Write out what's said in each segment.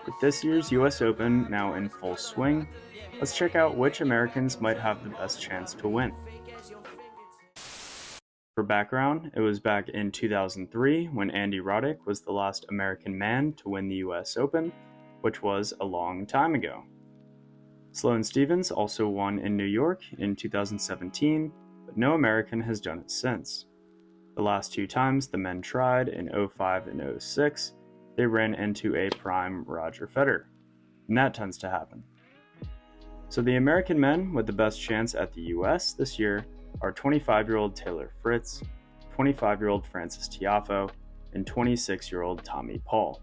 With this year's US Open now in full swing, let's check out which Americans might have the best chance to win. For background, it was back in 2003 when Andy Roddick was the last American man to win the US Open, which was a long time ago. Sloane Stephens also won in New York in 2017, but no American has done it since. The last two times the men tried, in 05 and 06, they ran into a prime Roger Federer, and that tends to happen. So the American men with the best chance at the US this year are 25-year-old Taylor Fritz, 25-year-old Frances Tiafoe, and 26-year-old Tommy Paul.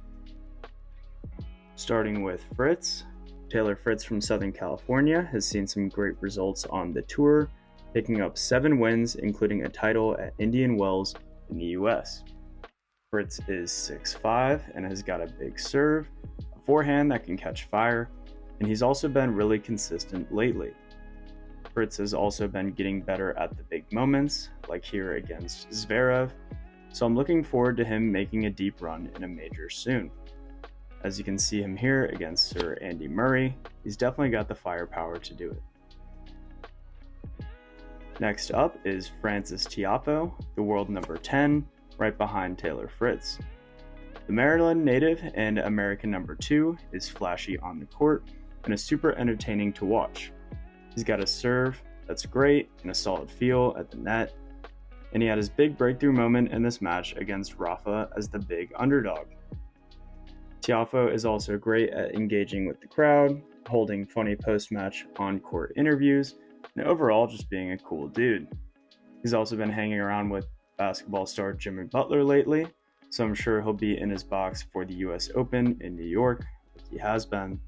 Starting with Fritz, Taylor Fritz from Southern California has seen some great results on the tour, picking up 7 wins, including a title at Indian Wells in the US. Fritz is 6'5" and has got a big serve, a forehand that can catch fire, and he's also been really consistent lately. Fritz has also been getting better at the big moments, like here against Zverev, so I'm looking forward to him making a deep run in a major soon. As you can see him here against Sir Andy Murray, he's definitely got the firepower to do it. Next up is Frances Tiafoe, the world number 10, right behind Taylor Fritz. The Maryland native and American number 2 is flashy on the court and is super entertaining to watch. He's got a serve that's great and a solid feel at the net, and he had his big breakthrough moment in this match against Rafa as the big underdog. Tiafoe is also great at engaging with the crowd, holding funny post-match on-court interviews, and overall just being a cool dude. He's also been hanging around with basketball star Jimmy Butler lately, so I'm sure he'll be in his box for the US Open in New York, like he has been.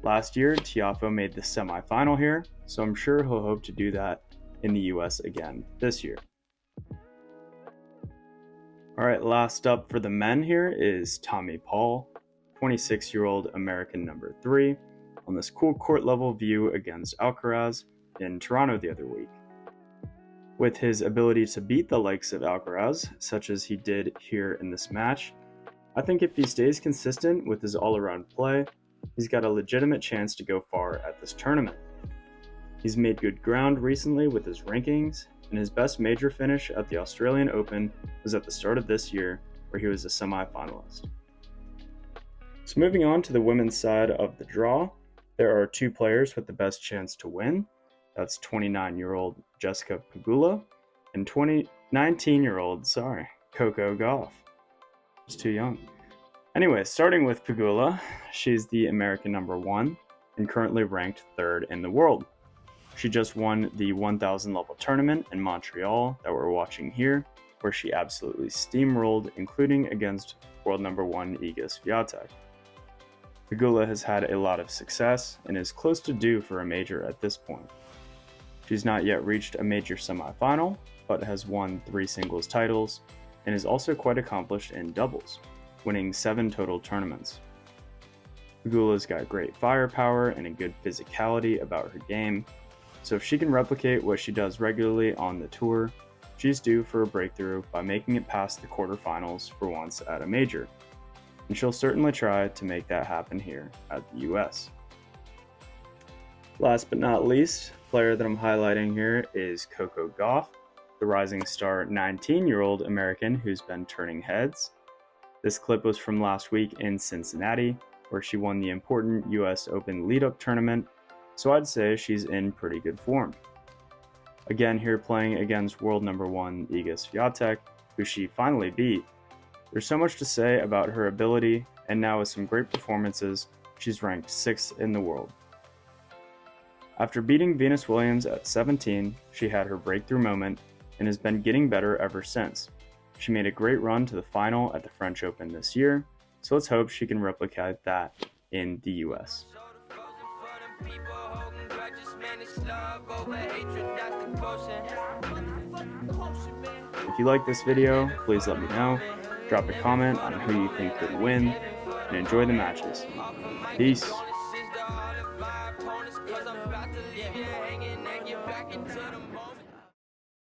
Last year, Tiafoe made the semifinal here, so I'm sure he'll hope to do that in the US again this year. Alright, last up for the men here is Tommy Paul, 26-year-old American number 3, on this cool court level view against Alcaraz in Toronto the other week. With his ability to beat the likes of Alcaraz, such as he did here in this match, I think if he stays consistent with his all-around play, he's got a legitimate chance to go far at this tournament. He's made good ground recently with his rankings, and his best major finish at the Australian Open was at the start of this year, where he was a semi-finalist. So moving on to the women's side of the draw, there are 2 players with the best chance to win. That's 29-year-old Jessica Pegula and 19-year-old Coco Gauff. Just too young. Anyway, starting with Pegula, she's the American number 1 and currently ranked 3rd in the world. She just won the 1000 level tournament in Montreal that we're watching here, where she absolutely steamrolled, including against world number 1 Iga Swiatek. Pegula has had a lot of success and is close to due for a major at this point. She's not yet reached a major semifinal, but has won 3 singles titles and is also quite accomplished in doubles, winning 7 total tournaments. Pegula's got great firepower and a good physicality about her game, so if she can replicate what she does regularly on the tour, she's due for a breakthrough by making it past the quarterfinals for once at a major, and she'll certainly try to make that happen here at the US. Last but not least, the player that I'm highlighting here is Coco Gauff, the rising star 19-year-old American who's been turning heads. This clip was from last week in Cincinnati, where she won the important US Open lead-up tournament, so I'd say she's in pretty good form. Again here playing against world number 1 Iga Swiatek, who she finally beat. There's so much to say about her ability, and now with some great performances, she's ranked 6th in the world. After beating Venus Williams at 17, she had her breakthrough moment and has been getting better ever since. She made a great run to the final at the French Open this year, so let's hope she can replicate that in the US. If you like this video, please let me know. Drop a comment on who you think could win, and enjoy the matches. Peace.